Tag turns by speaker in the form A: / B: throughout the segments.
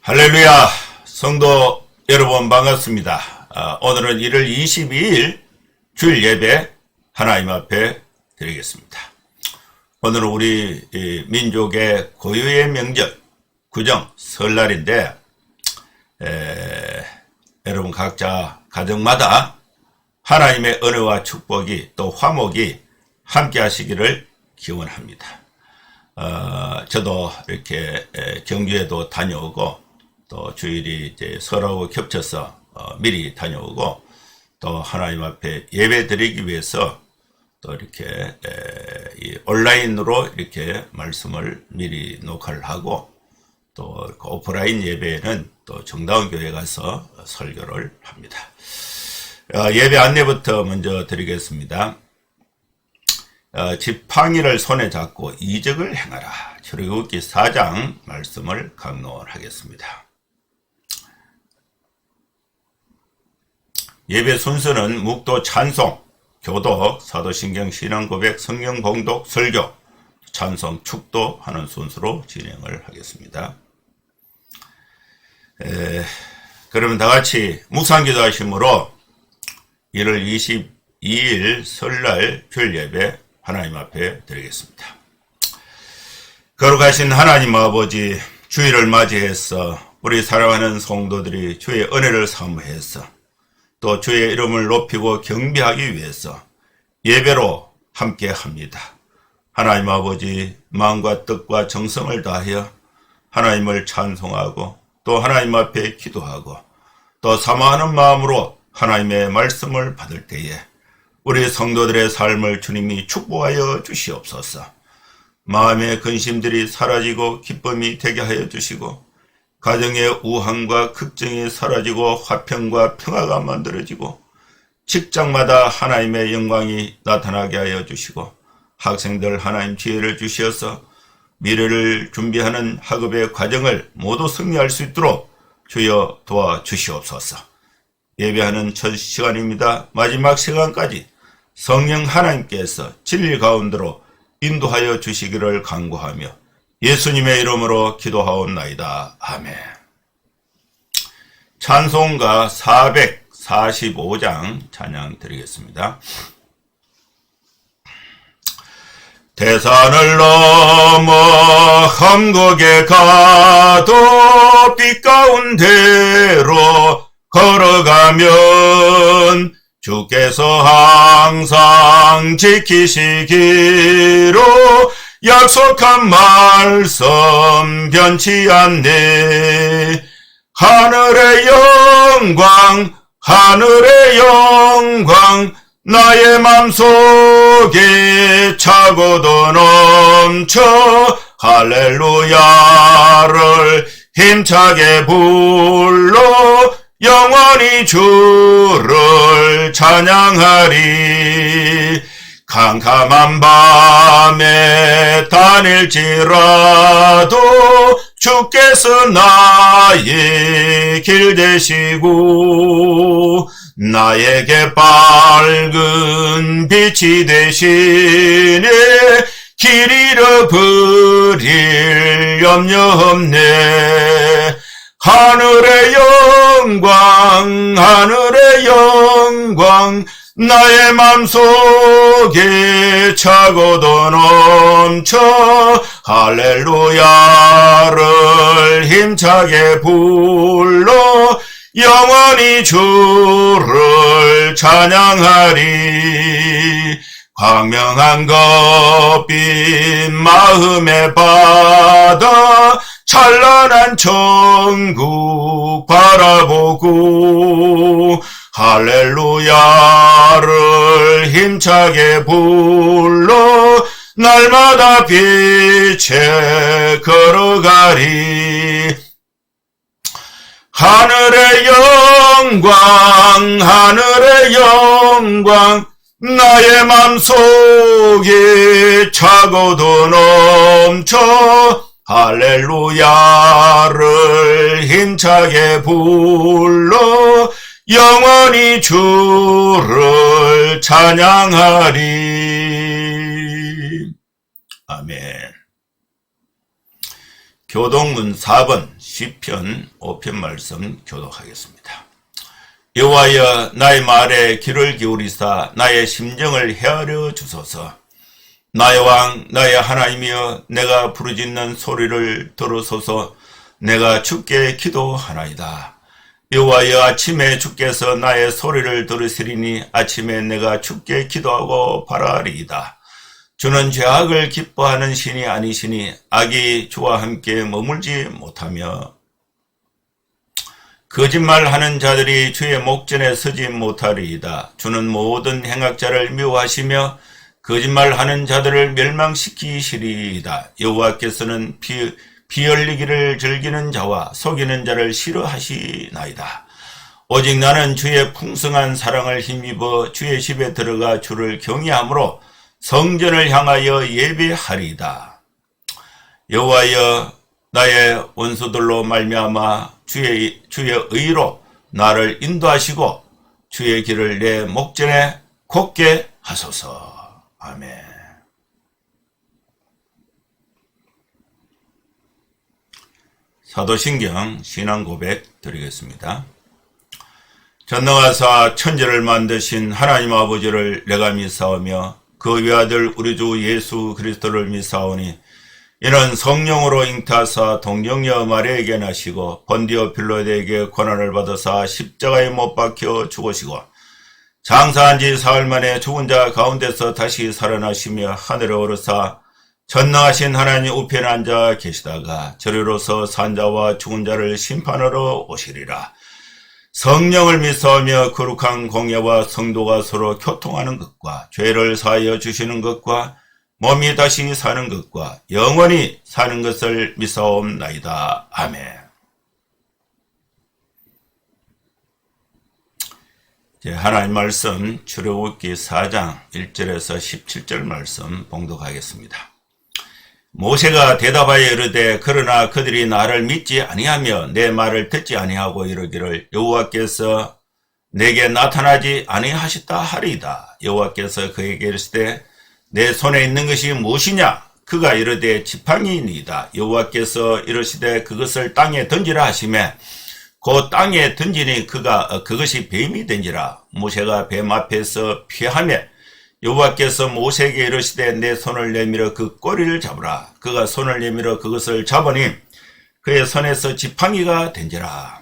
A: 할렐루야, 성도 여러분 반갑습니다. 오늘은 1월 22일 주일 예배 하나님 앞에 드리겠습니다. 오늘은 우리 민족의 고유의 명절 구정 설날인데 여러분 각자 가정마다 하나님의 은혜와 축복이 또 화목이 함께 하시기를 기원합니다. 저도 이렇게 경주에도 다녀오고 또 주일이 이제 설하고 겹쳐서 미리 다녀오고 또 하나님 앞에 예배 드리기 위해서 또 이렇게 온라인으로 이렇게 말씀을 미리 녹화를 하고 또 오프라인 예배에는 또 정다운 교회 가서 설교를 합니다. 예배 안내부터 먼저 드리겠습니다. 지팡이를 손에 잡고 이적을 행하라. 출애굽기 4장 말씀을 강론하겠습니다. 예배 순서는 묵도 찬송, 교독, 사도신경 신앙고백, 성경 봉독, 설교, 찬송, 축도하는 순서로 진행을 하겠습니다. 그러면 다같이 묵상기도 하심으로 1월 22일 설날 주일 예배 하나님 앞에 드리겠습니다. 거룩하신 하나님 아버지, 주일을 맞이해서 우리 사랑하는 성도들이 주의 은혜를 사모해서 또 주의 이름을 높이고 경배하기 위해서 예배로 함께 합니다. 하나님 아버지, 마음과 뜻과 정성을 다하여 하나님을 찬송하고 또 하나님 앞에 기도하고 또 사모하는 마음으로 하나님의 말씀을 받을 때에 우리 성도들의 삶을 주님이 축복하여 주시옵소서. 마음의 근심들이 사라지고 기쁨이 되게 하여 주시고 가정의 우환과 걱정이 사라지고 화평과 평화가 만들어지고 직장마다 하나님의 영광이 나타나게 하여 주시고 학생들 하나님 지혜를 주시어서 미래를 준비하는 학업의 과정을 모두 승리할 수 있도록 주여 도와주시옵소서. 예배하는 첫 시간입니다. 마지막 시간까지 성령 하나님께서 진리 가운데로 인도하여 주시기를 간구하며 예수님의 이름으로 기도하옵나이다. 아멘. 찬송가 445장 찬양 드리겠습니다. 대산을 넘어 험곡에 가도 빛 가운데로 걸어가면 주께서 항상 지키시기로 약속한 말씀 변치 않네. 하늘의 영광 하늘의 영광 나의 맘속에 차고도 넘쳐 할렐루야를 힘차게 불러 영원히 주를 찬양하리. 캄캄한 밤에 다닐지라도 주께서 나의 길 되시고 나에게 밝은 빛이 되시네. 길 잃어버릴 염려 없네. 하늘의 영광 하늘의 영광 나의 맘속에 차고도 넘쳐 할렐루야를 힘차게 불러 영원히 주를 찬양하리. 광명한 것빛 마음의 바다 찬란한 천국 바라보고 할렐루야를 힘차게 불러 날마다 빛에 걸어가리. 하늘의 영광 하늘의 영광 나의 맘속에 차고도 넘쳐 할렐루야를 힘차게 불러 영원히 주를 찬양하리. 아멘. 교독문 4번 시편 5편 말씀 교독하겠습니다. 여호와여 나의 말에 귀를 기울이사 나의 심정을 헤아려 주소서. 나의 왕 나의 하나님이여 내가 부르짖는 소리를 들으소서. 내가 주께 기도하나이다. 여호와여 아침에 주께서 나의 소리를 들으시리니 아침에 내가 주께 기도하고 바라리이다. 주는 죄악을 기뻐하는 신이 아니시니 악이 주와 함께 머물지 못하며 거짓말하는 자들이 주의 목전에 서지 못하리이다. 주는 모든 행악자를 미워하시며 거짓말하는 자들을 멸망시키시리이다. 여호와께서는 피 흘리기를 즐기는 자와 속이는 자를 싫어하시나이다. 오직 나는 주의 풍성한 사랑을 힘입어 주의 집에 들어가 주를 경외함으로 성전을 향하여 예배하리이다. 여호와여 나의 원수들로 말미암아 주의 의로 나를 인도하시고 주의 길을 내 목전에 곱게 하소서. 아멘. 사도신경 신앙고백 드리겠습니다. 전능하사 천지를 만드신 하나님 아버지를 내가 믿사오며 그 외아들 우리 주 예수 그리스도를 믿사오니 이는 성령으로 잉타하사 동정녀 마리아에게 나시고 본디오 빌라도에게 고난을 받으사 십자가에 못 박혀 죽으시고 장사한 지 사흘 만에 죽은 자 가운데서 다시 살아나시며 하늘에 오르사 전능하신 하나님 우편에 앉아 계시다가 저리로서 산자와 죽은 자를 심판하러 오시리라. 성령을 믿사오며 거룩한 공예와 성도가 서로 교통하는 것과 죄를 사하여 주시는 것과 몸이 다시 사는 것과 영원히 사는 것을 믿사옵나이다. 아멘. 하나님 말씀 출애굽기 4장 1절에서 17절 말씀 봉독하겠습니다. 모세가 대답하여 이르되 그러나 그들이 나를 믿지 아니하며 내 말을 듣지 아니하고 이르기를 여호와께서 내게 나타나지 아니하셨다 하리이다. 여호와께서 그에게 이르시되 내 손에 있는 것이 무엇이냐? 그가 이르되 지팡이니이다. 여호와께서 이르시되 그것을 땅에 던지라 하시매 그 땅에 던지니 그것이 뱀이 된지라. 모세가 뱀 앞에서 피하며 여호와께서 모세에게 이르시되 내 손을 내밀어 그 꼬리를 잡으라. 그가 손을 내밀어 그것을 잡으니 그의 손에서 지팡이가 된지라.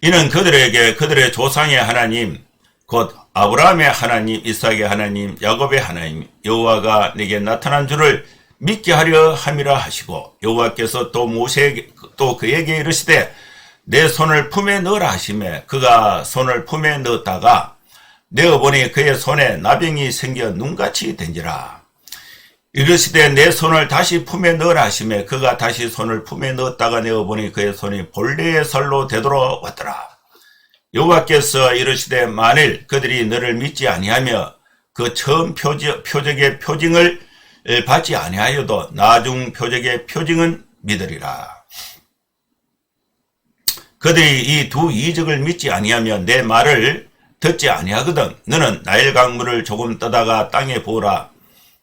A: 이는 그들에게 그들의 조상의 하나님 곧 아브라함의 하나님, 이삭의 하나님, 야곱의 하나님 여호와가 내게 나타난 줄을 믿게 하려 함이라 하시고 여호와께서 또 그에게 이르시되 내 손을 품에 넣으라 하시매 그가 손을 품에 넣었다가 내어보니 그의 손에 나병이 생겨 눈같이 된지라. 이르시되 내 손을 다시 품에 넣으라 하시매 그가 다시 손을 품에 넣었다가 내어보니 그의 손이 본래의 살로 되돌아왔더라. 여호와께서 이르시되 만일 그들이 너를 믿지 아니하며 그 처음 표적의 표징을 받지 아니하여도 나중 표적의 표징은 믿으리라. 그들이 이 두 이적을 믿지 아니하며 내 말을 듣지 아니하거든 너는 나일 강물을 조금 떠다가 땅에 부으라.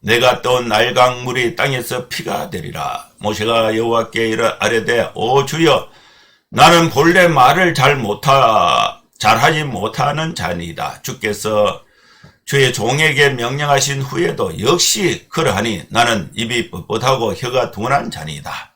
A: 내가 떠온 나일 강물이 땅에서 피가 되리라. 모세가 여호와께 아뢰되 오 주여 나는 본래 말을 잘하지 못하는 자니이다. 주께서 주의 종에게 명령하신 후에도 역시 그러하니 나는 입이 뻣뻣하고 혀가 둔한 자니이다.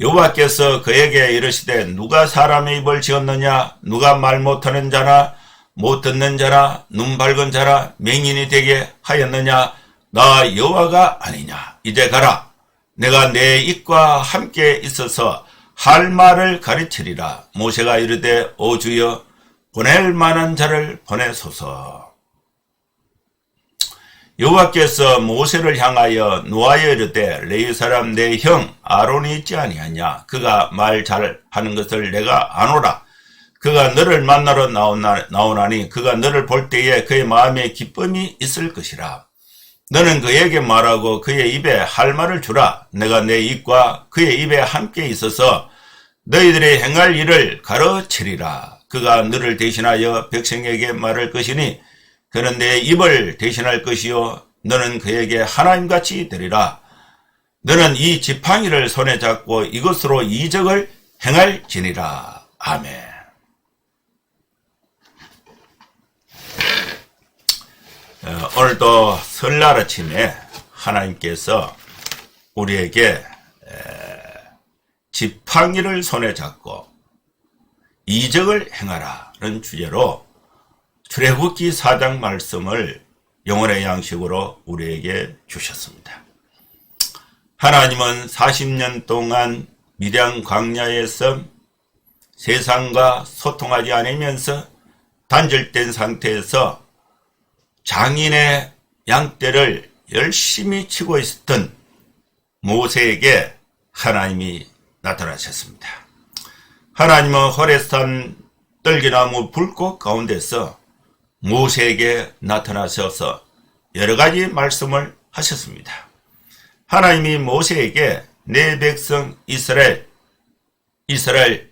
A: 여호와께서 그에게 이르시되 누가 사람의 입을 지었느냐? 누가 말 못하는 자나 못 듣는 자나 눈 밝은 자나 맹인이 되게 하였느냐? 나 여호와가 아니냐? 이제 가라. 내가 내 입과 함께 있어서 할 말을 가르치리라. 모세가 이르되 오 주여 보낼 만한 자를 보내소서. 여호와께서 모세를 향하여 노하여 이르되 레위 사람 내 형 아론이 있지 아니하냐? 그가 말 잘하는 것을 내가 아노라. 그가 너를 만나러 나오나니 그가 너를 볼 때에 그의 마음에 기쁨이 있을 것이라. 너는 그에게 말하고 그의 입에 할 말을 주라. 내가 내 입과 그의 입에 함께 있어서 너희들의 행할 일을 가르치리라. 그가 너를 대신하여 백성에게 말할 것이니 그는 내 입을 대신할 것이요 너는 그에게 하나님같이 되리라. 너는 이 지팡이를 손에 잡고 이것으로 이적을 행할지니라. 아멘. 오늘도 설날 아침에 하나님께서 우리에게 지팡이를 손에 잡고 이적을 행하라는 주제로 출애굽기 4장 말씀을 영혼의 양식으로 우리에게 주셨습니다. 하나님은 40년 동안 미디안 광야에서 세상과 소통하지 않으면서 단절된 상태에서 장인의 양떼를 열심히 치고 있었던 모세에게 하나님이 나타나셨습니다. 하나님은 호레산 떨기나무 불꽃 가운데서 모세에게 나타나셔서 여러 가지 말씀을 하셨습니다. 하나님이 모세에게 내 백성 이스라엘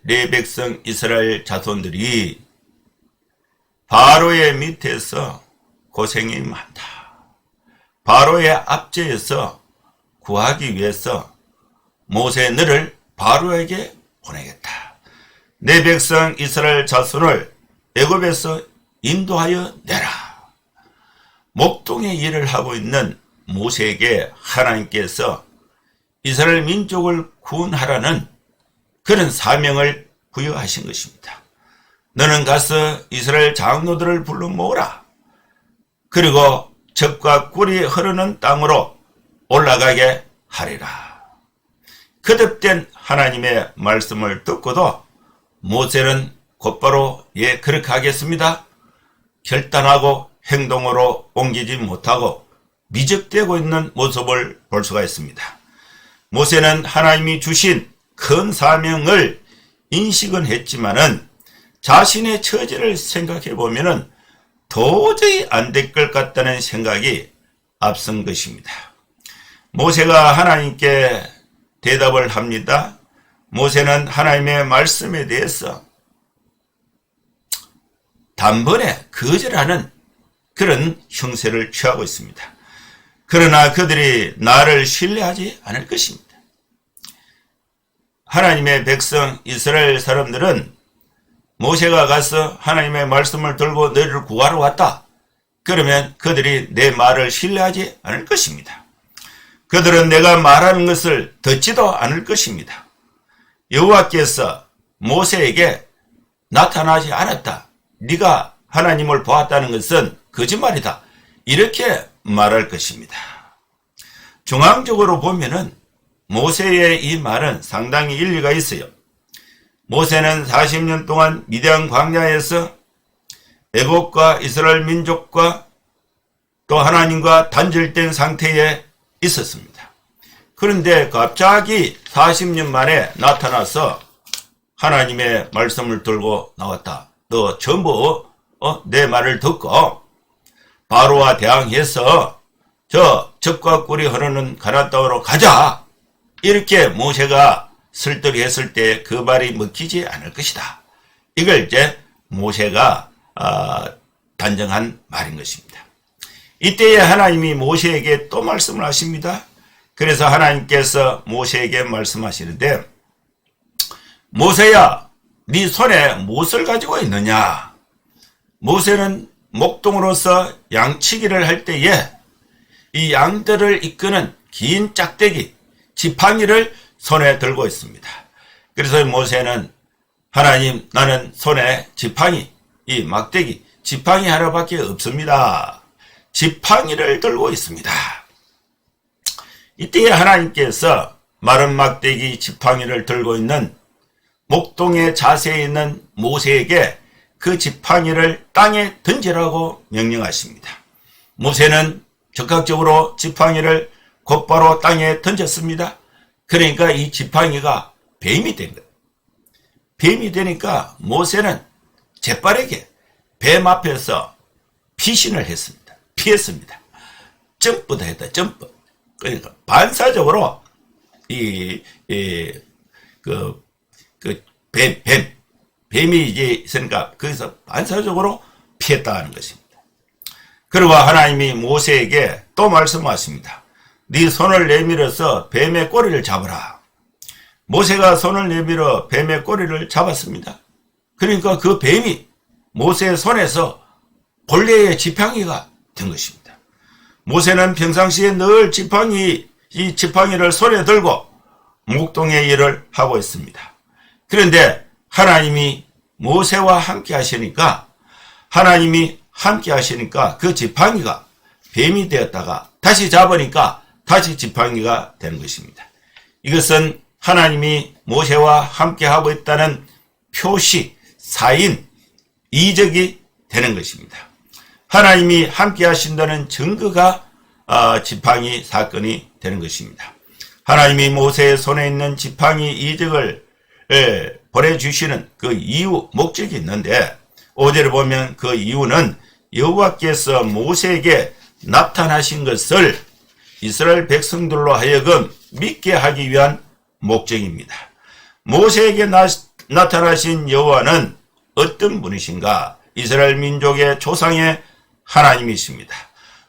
A: 내 백성 이스라엘 자손들이 바로의 밑에서 고생이 많다. 바로의 압제에서 구하기 위해서 모세 너를 바로에게 보내겠다. 내 백성 이스라엘 자손을 애굽에서 인도하여 내라. 목동의 일을 하고 있는 모세에게 하나님께서 이스라엘 민족을 구원하라는 그런 사명을 부여하신 것입니다. 너는 가서 이스라엘 장로들을 불러 모으라. 그리고 젖과 꿀이 흐르는 땅으로 올라가게 하리라. 거듭된 하나님의 말씀을 듣고도 모세는 곧바로 예 그렇게 하겠습니다. 결단하고 행동으로 옮기지 못하고 미적되고 있는 모습을 볼 수가 있습니다. 모세는 하나님이 주신 큰 사명을 인식은 했지만은 자신의 처지를 생각해 보면은 도저히 안 될 것 같다는 생각이 앞선 것입니다. 모세가 하나님께 대답을 합니다. 모세는 하나님의 말씀에 대해서 단번에 거절하는 그런 형세를 취하고 있습니다. 그러나 그들이 나를 신뢰하지 않을 것입니다. 하나님의 백성 이스라엘 사람들은 모세가 가서 하나님의 말씀을 들고 너희를 구하러 왔다. 그러면 그들이 내 말을 신뢰하지 않을 것입니다. 그들은 내가 말하는 것을 듣지도 않을 것입니다. 여호와께서 모세에게 나타나지 않았다. 네가 하나님을 보았다는 것은 거짓말이다. 이렇게 말할 것입니다. 중앙적으로 보면은 모세의 이 말은 상당히 일리가 있어요. 모세는 40년 동안 미디안 광야에서 애국과 이스라엘 민족과 또 하나님과 단절된 상태에 있었습니다. 그런데 갑자기 40년 만에 나타나서 하나님의 말씀을 들고 나왔다. 너 전부 내 말을 듣고 바로와 대항해서 저 젖과 꿀이 흐르는 가나안 땅으로 가자. 이렇게 모세가 설득이 했을 때 그 말이 먹히지 않을 것이다. 이걸 이제 모세가 단정한 말인 것입니다. 이때에 하나님이 모세에게 또 말씀을 하십니다. 그래서 하나님께서 모세에게 말씀하시는데 모세야 네 손에 무엇을 가지고 있느냐. 모세는 목동으로서 양치기를 할 때에 이 양들을 이끄는 긴 짝대기 지팡이를 손에 들고 있습니다. 그래서 모세는 하나님 나는 손에 지팡이 이 막대기 지팡이 하나밖에 없습니다. 지팡이를 들고 있습니다. 이때 하나님께서 마른 막대기 지팡이를 들고 있는 목동의 자세에 있는 모세에게 그 지팡이를 땅에 던지라고 명령하십니다. 모세는 적극적으로 지팡이를 곧바로 땅에 던졌습니다. 그러니까 이 지팡이가 뱀이 된 거예요. 뱀이 되니까 모세는 재빠르게 뱀 앞에서 피신을 했습니다. 피했습니다. 점프도 했다. 점프. 그러니까 반사적으로 뱀이 이제 있으니까 거기서 반사적으로 피했다는 것입니다. 그리고 하나님이 모세에게 또 말씀하십니다. 네 손을 내밀어서 뱀의 꼬리를 잡으라. 모세가 손을 내밀어 뱀의 꼬리를 잡았습니다. 그러니까 그 뱀이 모세의 손에서 본래의 지팡이가 된 것입니다. 모세는 평상시에 늘 이 지팡이를 손에 들고 목동의 일을 하고 있습니다. 그런데 하나님이 모세와 함께 하시니까 그 지팡이가 뱀이 되었다가 다시 잡으니까 다시 지팡이가 되는 것입니다. 이것은 하나님이 모세와 함께 하고 있다는 표시, 사인, 이적이 되는 것입니다. 하나님이 함께 하신다는 증거가 지팡이 사건이 되는 것입니다. 하나님이 모세의 손에 있는 지팡이 이적을 보내주시는 그 이유, 목적이 있는데 5절에 보면 그 이유는 여호와께서 모세에게 나타나신 것을 이스라엘 백성들로 하여금 믿게 하기 위한 목적입니다. 모세에게 나타나신 여호와는 어떤 분이신가? 이스라엘 민족의 조상의 하나님이십니다.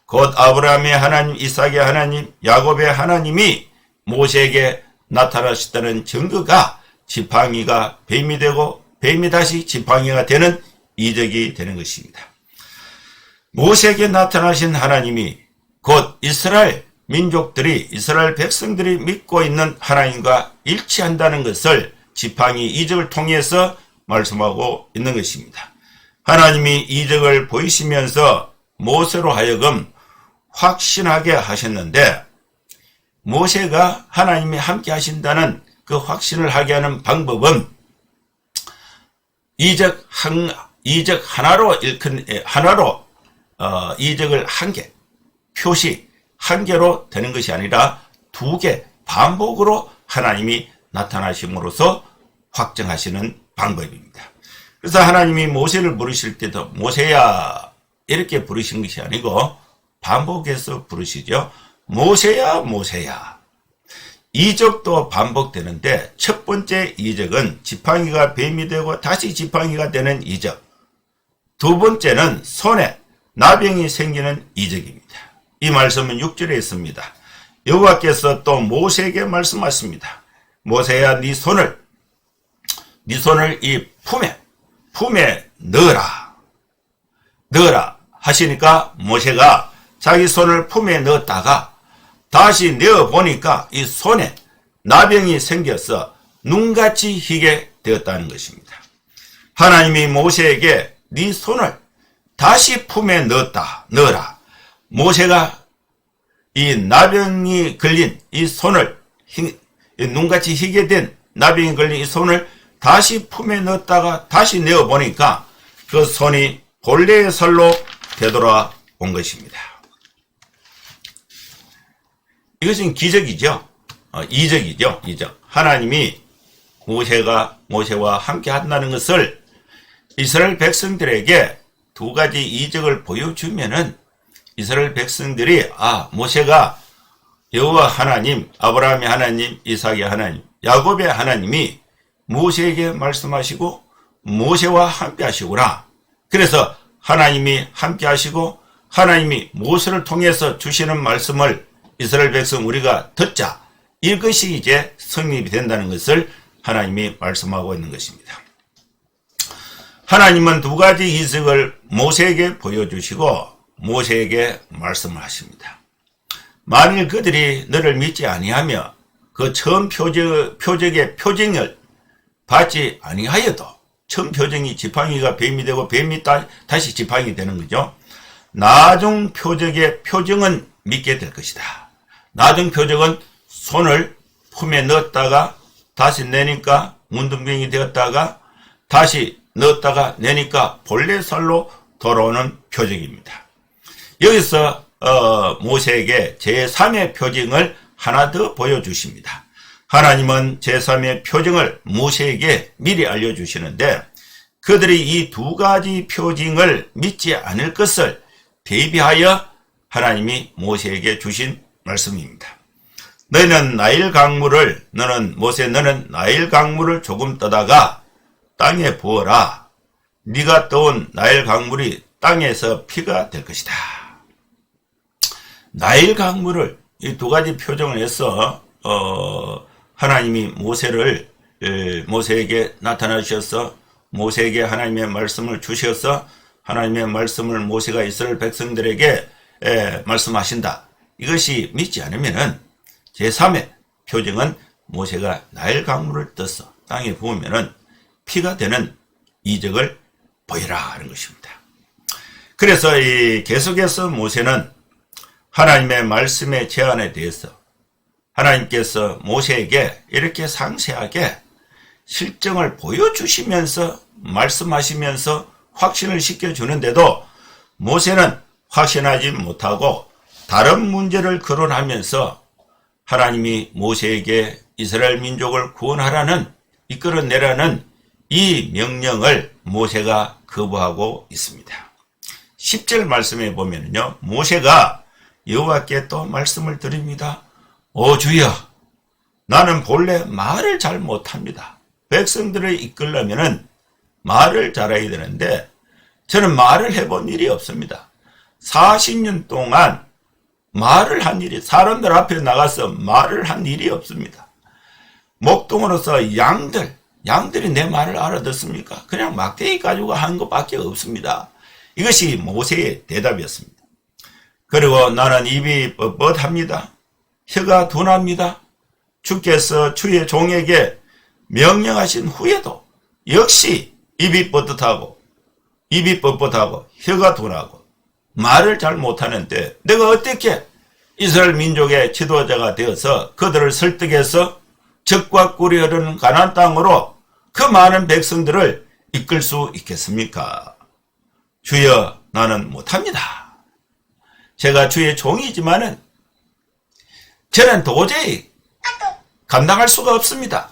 A: 곧 아브라함의 하나님, 이삭의 하나님, 야곱의 하나님이 모세에게 나타나셨다는 증거가 지팡이가 뱀이 되고 뱀이 다시 지팡이가 되는 이적이 되는 것입니다. 모세에게 나타나신 하나님이 곧 이스라엘 민족들이, 이스라엘 백성들이 믿고 있는 하나님과 일치한다는 것을 지팡이 이적을 통해서 말씀하고 있는 것입니다. 하나님이 이적을 보이시면서 모세로 하여금 확신하게 하셨는데, 모세가 하나님이 함께 하신다는 그 확신을 하게 하는 방법은 이적 하나로 이적을 한 개, 표시 한 개로 되는 것이 아니라 두 개, 반복으로 하나님이 나타나심으로써 확정하시는 방법입니다. 그래서 하나님이 모세를 부르실 때도 모세야 이렇게 부르신 것이 아니고 반복해서 부르시죠. 모세야 모세야. 이적도 반복되는데 첫 번째 이적은 지팡이가 뱀이 되고 다시 지팡이가 되는 이적. 두 번째는 손에 나병이 생기는 이적입니다. 이 말씀은 6절에 있습니다. 여호와께서 또 모세에게 말씀하십니다. 모세야 네 손을 이 품에 넣어라 하시니까 모세가 자기 손을 품에 넣었다가 다시 내어보니까 이 손에 나병이 생겨서 눈같이 희게 되었다는 것입니다. 하나님이 모세에게 네 손을 다시 품에 넣어라. 모세가 이 나병이 걸린 이 손을, 눈같이 희게 된 나병이 걸린 이 손을 다시 품에 넣었다가 다시 내어보니까 그 손이 본래의 살로 되돌아온 것입니다. 이것은 기적이죠. 이적이죠. 이적. 하나님이 모세와 함께 한다는 것을 이스라엘 백성들에게 두 가지 이적을 보여주면은 이스라엘 백성들이 모세가 여호와 하나님, 아브라함의 하나님, 이삭의 하나님, 야곱의 하나님이 모세에게 말씀하시고 모세와 함께 하시구나. 그래서 하나님이 함께 하시고 하나님이 모세를 통해서 주시는 말씀을 이스라엘 백성 우리가 듣자. 이것이 이제 성립이 된다는 것을 하나님이 말씀하고 있는 것입니다. 하나님은 두 가지 이적을 모세에게 보여주시고 모세에게 말씀을 하십니다. 만일 그들이 너를 믿지 아니하며 그 처음 표적의 표징을 받지 아니하여도, 처음 표징이 지팡이가 뱀이 되고 뱀이 다시 지팡이 되는 거죠. 나중 표적의 표징은 믿게 될 것이다. 나중 표적은 손을 품에 넣었다가 다시 내니까 문둥병이 되었다가 다시 넣었다가 내니까 본래 살로 돌아오는 표적입니다. 여기서 모세에게 제3의 표징을 하나 더 보여주십니다. 하나님은 제3의 표징을 모세에게 미리 알려주시는데 그들이 이 두 가지 표징을 믿지 않을 것을 대비하여 하나님이 모세에게 주신 말씀입니다. 너는 나일 강물을 조금 떠다가 땅에 부어라. 네가 떠온 나일 강물이 땅에서 피가 될 것이다. 나일 강물을 이 두 가지 표정을 해서 하나님이 모세에게 나타나 주셔서 모세에게 하나님의 말씀을 주셔서 하나님의 말씀을 모세가 이스라엘 백성들에게 말씀하신다. 이것이 믿지 않으면은 제3의 표정은 모세가 나일 강물을 떠서 땅에 부으면은 피가 되는 이적을 보이라 하는 것입니다. 그래서 계속해서 모세는 하나님의 말씀의 제안에 대해서 하나님께서 모세에게 이렇게 상세하게 실정을 보여주시면서 말씀하시면서 확신을 시켜주는데도 모세는 확신하지 못하고 다른 문제를 거론하면서 하나님이 모세에게 이스라엘 민족을 구원하라는 이끌어내라는 이 명령을 모세가 거부하고 있습니다. 10절 말씀에 보면요, 모세가 여호와께 또 말씀을 드립니다. 오 주여, 나는 본래 말을 잘 못합니다. 백성들을 이끌려면은 말을 잘해야 되는데 저는 말을 해본 일이 없습니다. 40년 동안 말을 한 일이, 사람들 앞에 나가서 말을 한 일이 없습니다. 목동으로서 양들이 내 말을 알아듣습니까? 그냥 막대기 가지고 한 것밖에 없습니다. 이것이 모세의 대답이었습니다. 그리고 나는 입이 뻣뻣합니다. 혀가 둔합니다. 주께서 주의 종에게 명령하신 후에도 역시 입이 뻣뻣하고 혀가 둔하고 말을 잘 못하는데 내가 어떻게 이스라엘 민족의 지도자가 되어서 그들을 설득해서 적과 꿀이 흐르는 가나안 땅으로 그 많은 백성들을 이끌 수 있겠습니까? 주여, 나는 못합니다. 제가 주의 종이지만은 저는 도저히 감당할 수가 없습니다.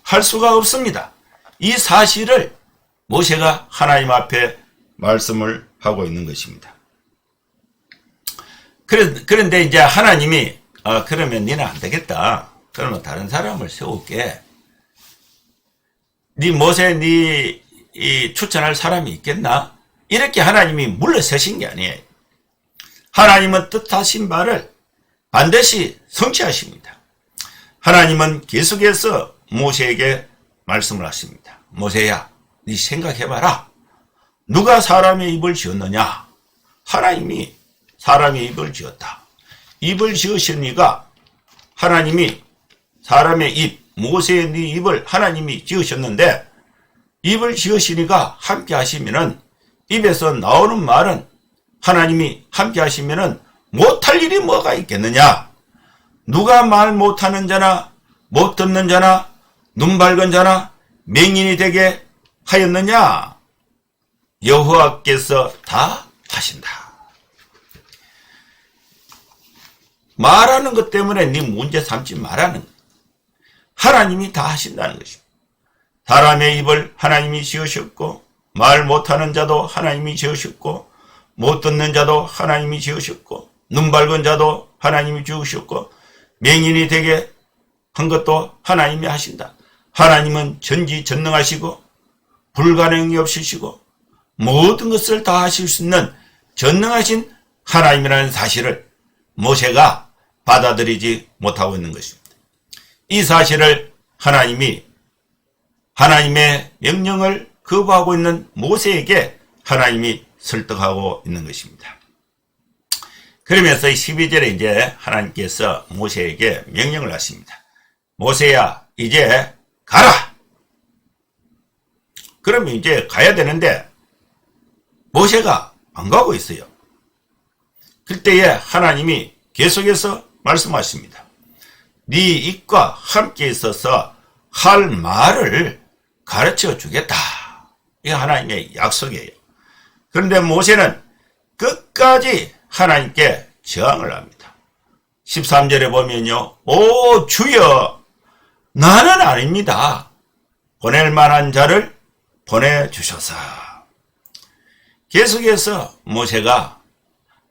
A: 할 수가 없습니다. 이 사실을 모세가 하나님 앞에 말씀을 하고 있는 것입니다. 그런데 이제 하나님이 그러면 니는 안 되겠다. 그러면 다른 사람을 세울게. 네 모세 이 추천할 사람이 있겠나? 이렇게 하나님이 물러서신 게 아니에요. 하나님은 뜻하신 바를 반드시 성취하십니다. 하나님은 계속해서 모세에게 말씀을 하십니다. 모세야, 네 생각해봐라. 누가 사람의 입을 지었느냐? 하나님이 사람의 입을 지었다. 입을 지으시니까 하나님이 사람의 입, 모세의 네 입을 하나님이 지으셨는데 입을 지으시니까 함께 하시면은 입에서 나오는 말은 하나님이 함께 하시면은 못할 일이 뭐가 있겠느냐? 누가 말 못하는 자나 못 듣는 자나 눈 밝은 자나 맹인이 되게 하였느냐? 여호와께서 다 하신다. 말하는 것 때문에 네 문제 삼지 말라는 것. 하나님이 다 하신다는 것입니다. 사람의 입을 하나님이 지으셨고 말 못하는 자도 하나님이 지으셨고 못 듣는 자도 하나님이 지으셨고 눈 밝은 자도 하나님이 지으셨고 맹인이 되게 한 것도 하나님이 하신다. 하나님은 전지전능하시고 불가능이 없으시고 모든 것을 다 하실 수 있는 전능하신 하나님이라는 사실을 모세가 받아들이지 못하고 있는 것입니다. 이 사실을 하나님이 하나님의 명령을 거부하고 있는 모세에게 하나님이 설득하고 있는 것입니다. 그러면서 12절에 이제 하나님께서 모세에게 명령을 하십니다. 모세야, 이제 가라! 그러면 이제 가야 되는데 모세가 안 가고 있어요. 그때에 하나님이 계속해서 말씀하십니다. 네 입과 함께 있어서 할 말을 가르쳐 주겠다. 이게 하나님의 약속이에요. 그런데 모세는 끝까지 하나님께 저항을 합니다. 13절에 보면요. 오 주여, 나는 아닙니다. 보낼 만한 자를 보내주셔서. 계속해서 모세가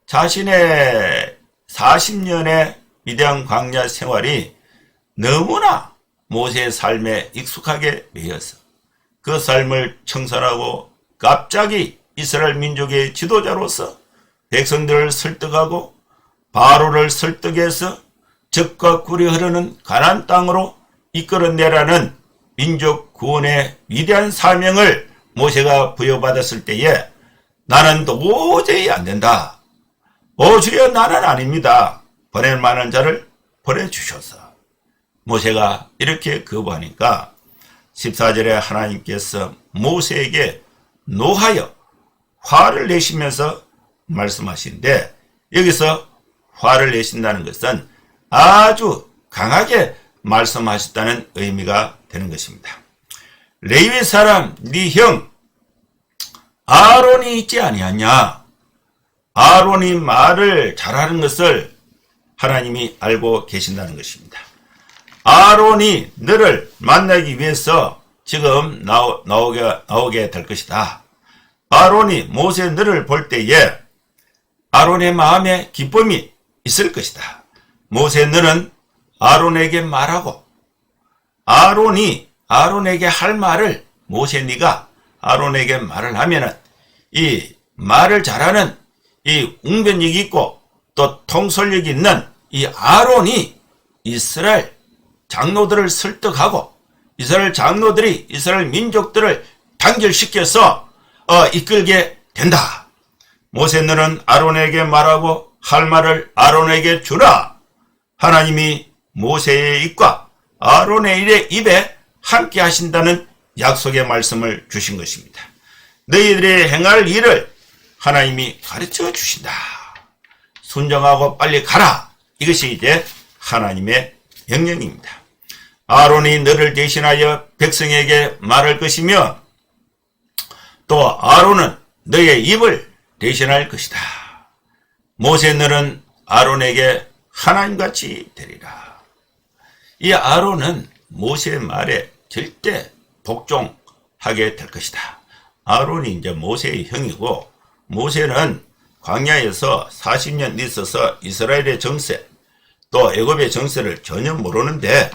A: 자신의 40년의 미디안 광야 생활이 너무나 모세의 삶에 익숙하게 매여서 그 삶을 청산하고 갑자기 이스라엘 민족의 지도자로서 백성들을 설득하고 바로를 설득해서 젖과 꿀이 흐르는 가나안 땅으로 이끌어내라는 민족 구원의 위대한 사명을 모세가 부여받았을 때에 나는 도저히 안 된다. 오 주여 나는 아닙니다. 보낼 만한 자를 보내주셔서. 모세가 이렇게 거부하니까 14절에 하나님께서 모세에게 노하여 화를 내시면서 말씀하시는데, 여기서 화를 내신다는 것은 아주 강하게 말씀하셨다는 의미가 되는 것입니다. 레위 사람 네 형 아론이 있지 아니하냐? 아론이 말을 잘하는 것을 하나님이 알고 계신다는 것입니다. 아론이 너를 만나기 위해서 지금 나오게 될 것이다. 아론이 모세 너를 볼 때에 아론의 마음에 기쁨이 있을 것이다. 모세 너는 아론에게 말하고, 아론이 아론에게 할 말을 모세 네가 아론에게 말을 하면은 이 말을 잘하는 이 웅변력 있고 또 통솔력 있는 이 아론이 이스라엘 장로들을 설득하고 이스라엘 장로들이 이스라엘 민족들을 단결시켜서 이끌게 된다. 모세 너는 아론에게 말하고 할 말을 아론에게 주라. 하나님이 모세의 입과 아론의 입에 함께 하신다는 약속의 말씀을 주신 것입니다. 너희들이 행할 일을 하나님이 가르쳐 주신다. 순종하고 빨리 가라. 이것이 이제 하나님의 명령입니다. 아론이 너를 대신하여 백성에게 말할 것이며 또 아론은 너의 입을 대신할 것이다. 모세 너는 아론에게 하나님같이 되리라. 이 아론은 모세의 말에 절대 복종하게 될 것이다. 아론이 이제 모세의 형이고, 모세는 광야에서 40년 있어서 이스라엘의 정세 또 애굽의 정세를 전혀 모르는데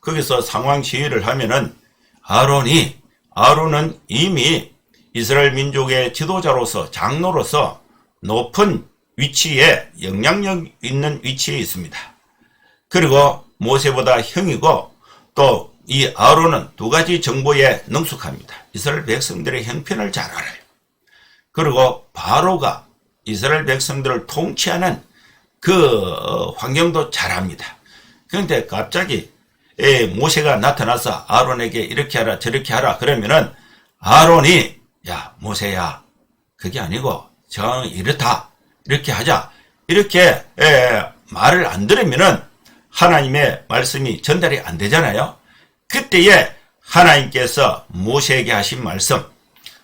A: 거기서 상황 지휘를 하면은 아론은 이미 이스라엘 민족의 지도자로서 장로로서 높은 위치에 영향력 있는 위치에 있습니다. 그리고 모세보다 형이고 또 이 아론은 두 가지 정보에 능숙합니다. 이스라엘 백성들의 형편을 잘 알아요. 그리고 바로가 이스라엘 백성들을 통치하는 그 환경도 잘 압니다. 그런데 갑자기 모세가 나타나서 아론에게 이렇게 하라 저렇게 하라 그러면은 아론이 야 모세야 그게 아니고 이렇다 이렇게 하자 이렇게 말을 안 들으면은 하나님의 말씀이 전달이 안 되잖아요. 그때에 하나님께서 모세에게 하신 말씀,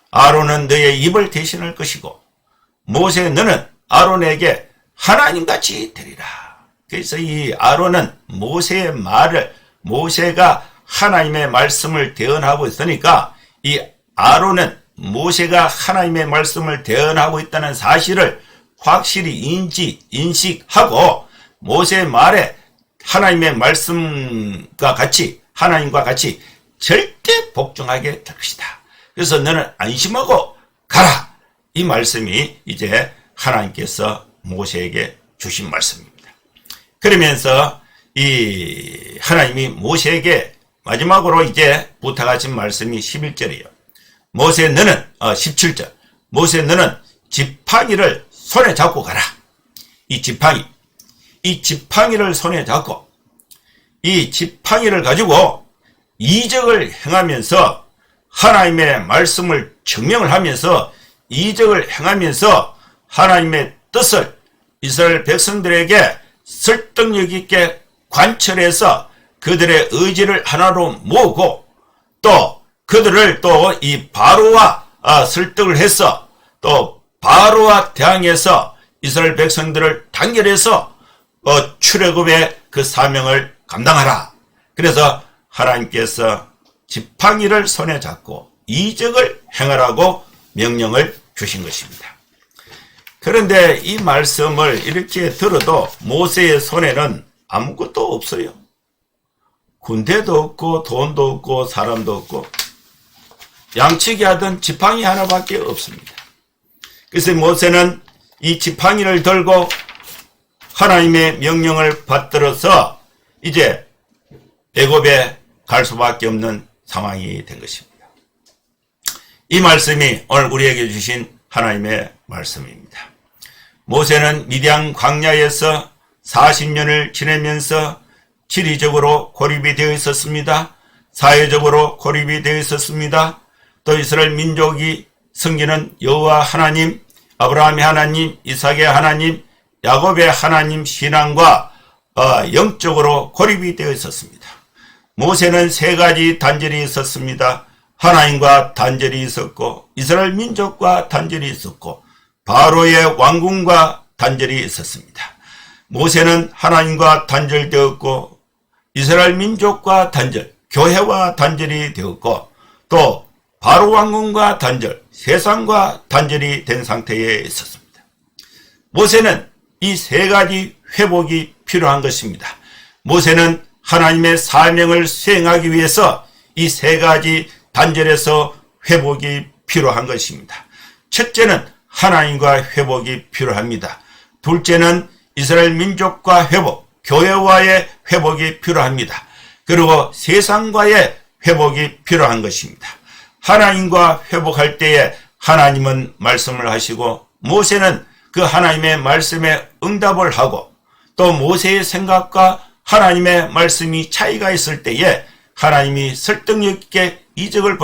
A: 아론은 너의 입을 대신할 것이고 모세 너는 아론에게 하나님같이 되리라. 그래서 이 아론은 모세의 말을, 모세가 하나님의 말씀을 대언하고 있으니까 이 아론은 모세가 하나님의 말씀을 대언하고 있다는 사실을 확실히 인식하고 모세의 말에 하나님의 말씀과 같이 하나님과 같이 절대 복종하게 될 것이다. 그래서 너는 안심하고 가라. 이 말씀이 이제 하나님께서 모세에게 주신 말씀입니다. 그러면서 이 하나님이 모세에게 마지막으로 이제 부탁하신 말씀이 11절이에요. 모세 너는 17절. 모세 너는 지팡이를 손에 잡고 가라. 이 지팡이를 손에 잡고 이 지팡이를 가지고 이적을 행하면서 하나님의 말씀을 증명을 하면서 이적을 행하면서 하나님의 뜻을 이스라엘 백성들에게 설득력 있게 관철해서 그들의 의지를 하나로 모으고 또 그들을 또 이 바로와 설득을 해서 또 바로와 대항해서 이스라엘 백성들을 단결해서 출애굽의 그 사명을 감당하라. 그래서 하나님께서 지팡이를 손에 잡고 이적을 행하라고 명령을 주신 것입니다. 그런데 이 말씀을 이렇게 들어도 모세의 손에는 아무것도 없어요. 군대도 없고 돈도 없고 사람도 없고 양치기 하던 지팡이 하나밖에 없습니다. 그래서 모세는 이 지팡이를 들고 하나님의 명령을 받들어서 이제 애굽에 갈 수밖에 없는 상황이 된 것입니다. 이 말씀이 오늘 우리에게 주신 하나님의 말씀입니다. 모세는 미디안 광야에서 40년을 지내면서 지리적으로 고립이 되어 있었습니다. 사회적으로 고립이 되어 있었습니다. 또 이스라엘 민족이 섬기는 여호와 하나님, 아브라함의 하나님, 이삭의 하나님, 야곱의 하나님 신앙과 영적으로 고립이 되어 있었습니다. 모세는 세 가지 단절이 있었습니다. 하나님과 단절이 있었고, 이스라엘 민족과 단절이 있었고, 바로의 왕궁과 단절이 있었습니다. 모세는 하나님과 단절되었고, 이스라엘 민족과 단절, 교회와 단절이 되었고, 또 바로 왕궁과 단절, 세상과 단절이 된 상태에 있었습니다. 모세는 이 세 가지 회복이 필요한 것입니다. 모세는 하나님의 사명을 수행하기 위해서 이 세 가지 단절에서 회복이 필요한 것입니다. 첫째는 하나님과 회복이 필요합니다. 둘째는 이스라엘 민족과 회복, 교회와의 회복이 필요합니다. 그리고 세상과의 회복이 필요한 것입니다. 하나님과 회복할 때에 하나님은 말씀을 하시고 모세는 그 하나님의 말씀에 응답을 하고 또 모세의 생각과 하나님의 말씀이 차이가 있을 때에 하나님이 설득력 있게 이적을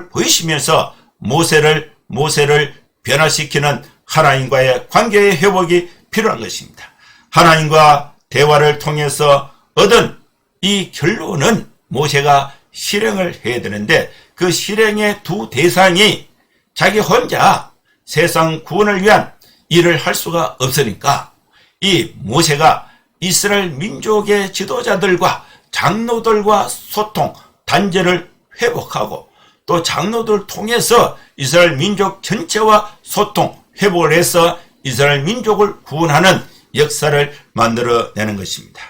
A: 보이시면서 모세를 변화시키는 하나님과의 관계의 회복이 필요한 것입니다. 하나님과 대화를 통해서 얻은 이 결론은 모세가 실행을 해야 되는데 그 실행의 두 대상이 자기 혼자 세상 구원을 위한 일을 할 수가 없으니까 이 모세가 이스라엘 민족의 지도자들과 장로들과 소통, 단절을 회복하고 또 장로들 통해서 이스라엘 민족 전체와 소통, 회복을 해서 이스라엘 민족을 구원하는 역사를 만들어내는 것입니다.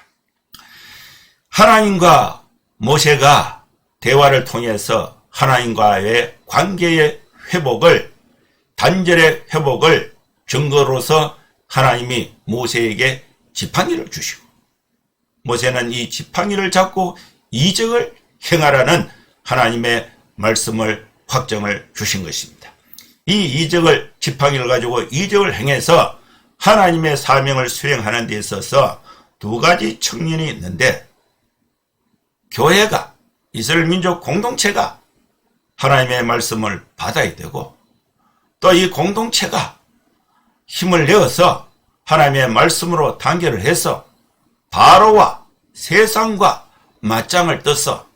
A: 하나님과 모세가 대화를 통해서 하나님과의 관계의 회복을, 단절의 회복을 증거로서 하나님이 모세에게 지팡이를 주시고 모세는 이 지팡이를 잡고 이적을 행하라는 하나님의 말씀을 확정을 주신 것입니다. 이 이적을, 지팡이를 가지고 이적을 행해서 하나님의 사명을 수행하는 데 있어서 두 가지 측면이 있는데, 교회가, 이스라엘 민족 공동체가 하나님의 말씀을 받아야 되고 또 이 공동체가 힘을 내어서 하나님의 말씀으로 단결을 해서 바로와 세상과 맞짱을 떠서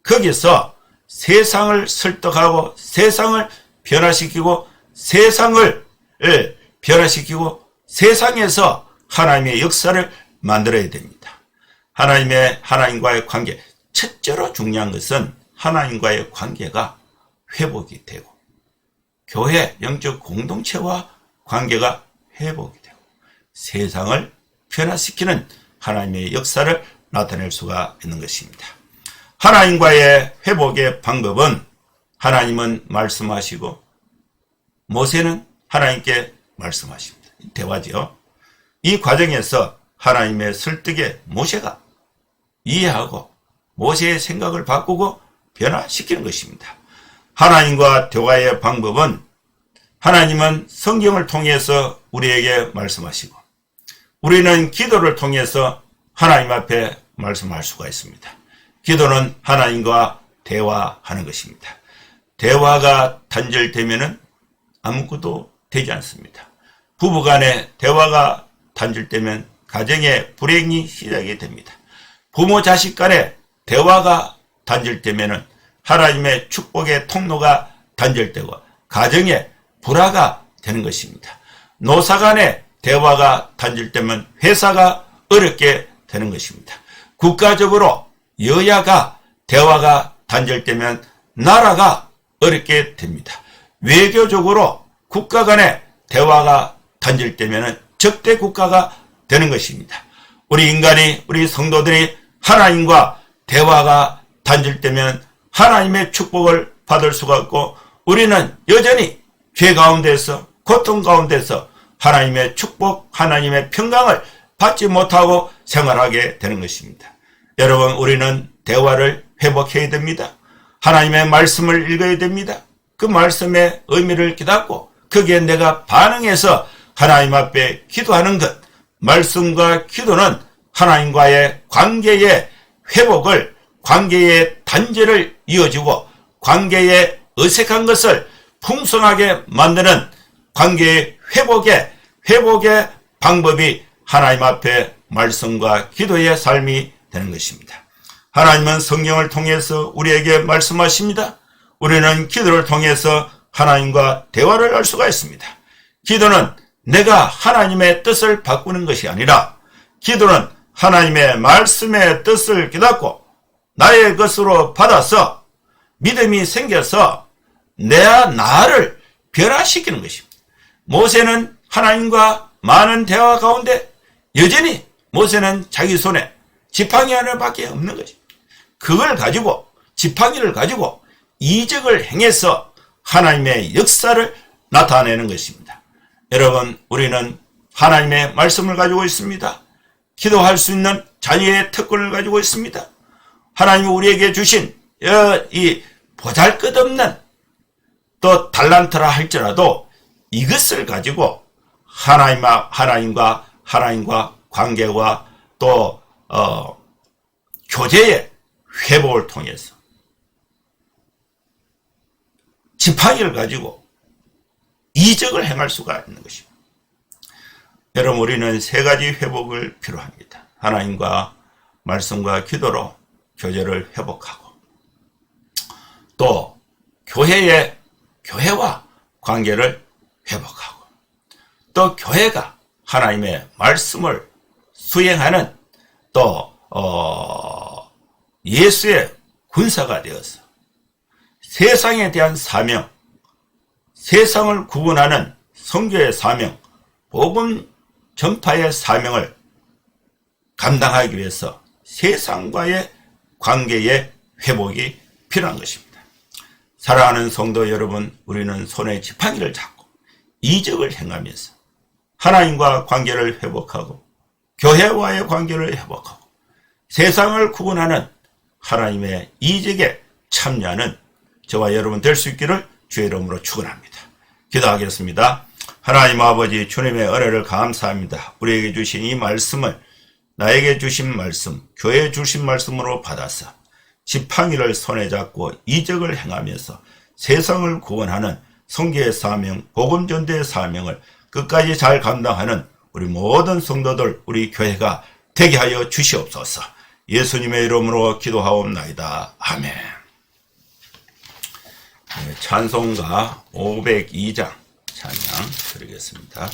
A: 거기서 세상을 설득하고 세상을 변화시키고 세상을 변화시키고 세상에서 하나님의 역사를 만들어야 됩니다. 하나님과의 관계, 첫째로 중요한 것은 하나님과의 관계가 회복이 되고 교회, 영적 공동체와 관계가 회복이 되고 세상을 변화시키는 하나님의 역사를 나타낼 수가 있는 것입니다. 하나님과의 회복의 방법은 하나님은 말씀하시고 모세는 하나님께 말씀하십니다. 대화죠. 이 과정에서 하나님의 설득에 모세가 이해하고 모세의 생각을 바꾸고 변화시키는 것입니다. 하나님과 대화의 방법은 하나님은 성경을 통해서 우리에게 말씀하시고 우리는 기도를 통해서 하나님 앞에 말씀할 수가 있습니다. 기도는 하나님과 대화하는 것입니다. 대화가 단절되면 아무것도 되지 않습니다. 부부간에 대화가 단절되면 가정의 불행이 시작이 됩니다. 부모 자식 간에 대화가 단절되면 하나님의 축복의 통로가 단절되고 가정에 불화가 되는 것입니다. 노사 간에 대화가 단절되면 회사가 어렵게 되는 것입니다. 국가적으로 여야가 대화가 단절되면 나라가 어렵게 됩니다. 외교적으로 국가 간에 대화가 단절되면 적대 국가가 되는 것입니다. 우리 인간이, 우리 성도들이 하나님과 대화가 단절되면 하나님의 축복을 받을 수가 없고 우리는 여전히 죄 가운데서, 고통 가운데서 하나님의 축복, 하나님의 평강을 받지 못하고 생활하게 되는 것입니다. 여러분, 우리는 대화를 회복해야 됩니다. 하나님의 말씀을 읽어야 됩니다. 그 말씀의 의미를 깨닫고 거기에 내가 반응해서 하나님 앞에 기도하는 것, 말씀과 기도는 하나님과의 관계의 회복을, 관계의 단절을 이어주고 관계의 어색한 것을 풍성하게 만드는 관계의 회복의 방법이 하나님 앞에 말씀과 기도의 삶이 되는 것입니다. 하나님은 성경을 통해서 우리에게 말씀하십니다. 우리는 기도를 통해서 하나님과 대화를 할 수가 있습니다. 기도는 내가 하나님의 뜻을 바꾸는 것이 아니라 기도는 하나님의 말씀의 뜻을 깨닫고 나의 것으로 받아서 믿음이 생겨서 나를 변화시키는 것입니다. 모세는 하나님과 많은 대화 가운데 여전히 모세는 자기 손에 지팡이 하나밖에 없는 것입니다. 그걸 가지고, 지팡이를 가지고 이적을 행해서 하나님의 역사를 나타내는 것입니다. 여러분, 우리는 하나님의 말씀을 가지고 있습니다. 기도할 수 있는 자녀의 특권을 가지고 있습니다. 하나님이 우리에게 주신 이 보잘것없는 또 달란트라 할지라도 이것을 가지고 하나님과 관계와 또 교제의 회복을 통해서 지팡이를 가지고 이적을 행할 수가 있는 것입니다. 여러분, 우리는 세 가지 회복을 필요합니다. 하나님과 말씀과 기도로 교제를 회복하고 또 교회와 관계를 회복하고 또 교회가 하나님의 말씀을 수행하는 또 예수의 군사가 되어서 세상에 대한 사명, 세상을 구원하는 선교의 사명, 복음 전파의 사명을 감당하기 위해서 세상과의 관계의 회복이 필요한 것입니다. 사랑하는 성도 여러분, 우리는 손에 지팡이를 잡고 이적을 행하면서 하나님과 관계를 회복하고 교회와의 관계를 회복하고 세상을 구원하는 하나님의 이적에 참여하는 저와 여러분 될 수 있기를 주의 이름으로 축원합니다. 기도하겠습니다. 하나님 아버지, 주님의 은혜를 감사합니다. 우리에게 주신 이 말씀을 나에게 주신 말씀, 교회에 주신 말씀으로 받아서 지팡이를 손에 잡고 이적을 행하면서 세상을 구원하는 선교의 사명, 복음 전도의 사명을 끝까지 잘 감당하는 우리 모든 성도들, 우리 교회가 되게 하여 주시옵소서. 예수님의 이름으로 기도하옵나이다. 아멘. 찬송가 502장 찬양 드리겠습니다.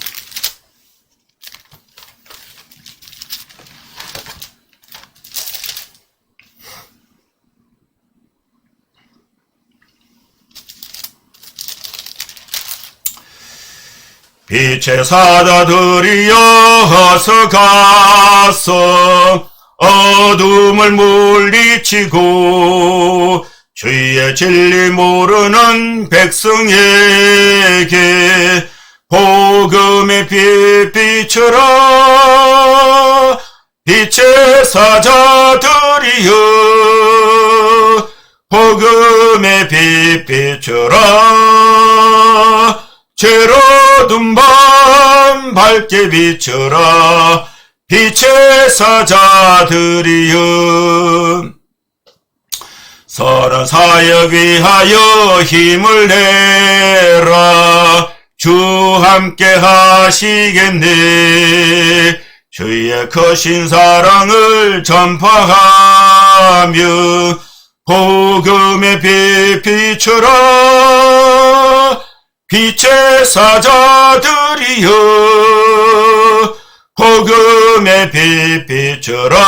A: 빛의 사자들이여 어서 가서 어둠을 물리치고 주의 진리 모르는 백성에게 복음의 빛 비춰라. 빛의 사자들이여 복음의 빛 비춰라. 죄로 어두운 밤 밝게 비춰라. 빛의 사자들이여 선한 사역 위하여 힘을 내라. 주 함께 하시겠네. 주의 크신 사랑을 전파하며 복음의 빛 비춰라. 빛의 사자들이여 복음의 빛 비춰라.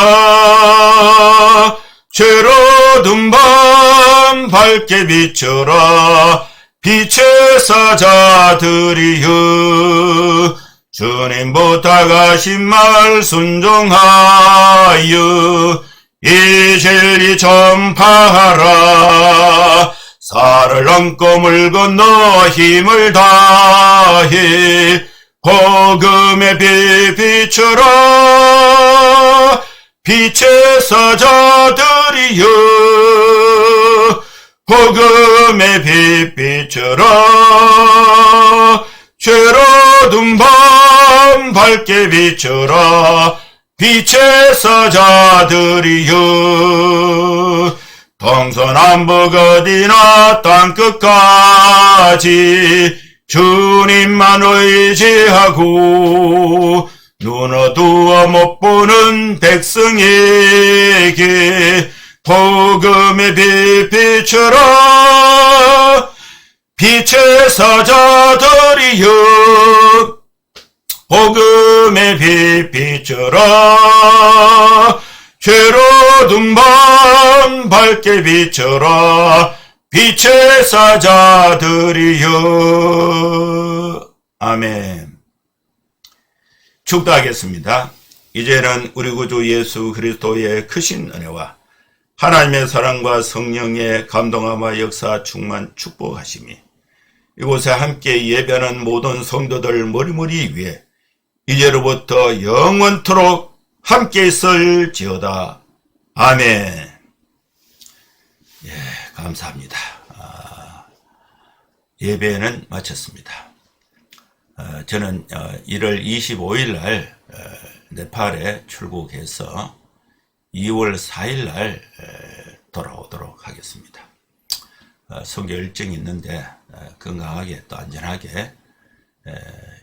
A: 죄로 어두운 밤 밝게 비춰라. 빛의 사자들이여 주님 부탁하신 말 순종하여 이 진리 전파하라. 살을 넘고 물 건너 힘을 다해 복음의 빛 비추라 빛의 사자들이여 복음의 빛 비추라 죄로둔 밤 밝게 비추라 빛의 사자들이여 동서남북 어디나 땅끝까지 주님만 의지하고 눈 어두워 못 보는 백성에게 복음의 빛 비추라 빛의 사자들이여 복음의 빛 비추라 죄로둔 밤 밝게 비추라 빛의 사자들이여. 아멘. 축도하겠습니다. 이제는 우리 구주 예수 그리스도의 크신 은혜와 하나님의 사랑과 성령의 감동함과 역사 충만 축복하심이 이곳에 함께 예배하는 모든 성도들 머리머리 위에 이제로부터 영원토록 함께 있을지어다. 아멘. 예, 감사합니다. 예배는 마쳤습니다. 저는 1월 25일 날 네팔에 출국해서 2월 4일 날 돌아오도록 하겠습니다. 선교 일정이 있는데 건강하게 또 안전하게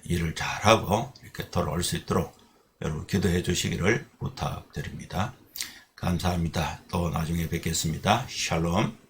A: 일을 잘하고 이렇게 돌아올 수 있도록 여러분 기도해 주시기를 부탁드립니다. 감사합니다. 또 나중에 뵙겠습니다. 샬롬.